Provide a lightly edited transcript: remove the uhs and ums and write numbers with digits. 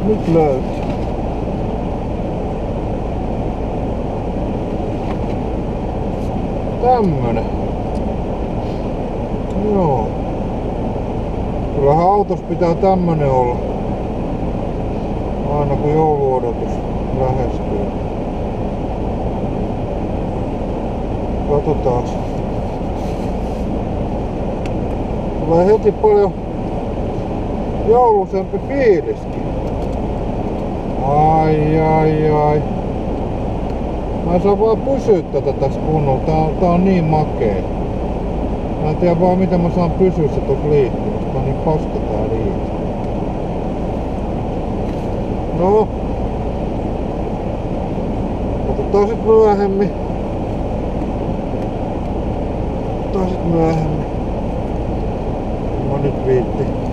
Nyt löytyy. Tämmönen. Joo. Kyllähän autossa pitää tämmönen olla. Aina kun jouluodotus lähestyy. Katsotaan. Tulee heti paljon jouluisempi fiiliskin. Ai. Mä en saa vaan pysyä tätä tässä kunnolla. Tää on niin makee. Mä en tiedä vaan miten mä saan pysyä se tuossa liittymässä. Tää on niin paska tää liitty. No. Katsotaan sit myöhemmin. Mä nyt viitti.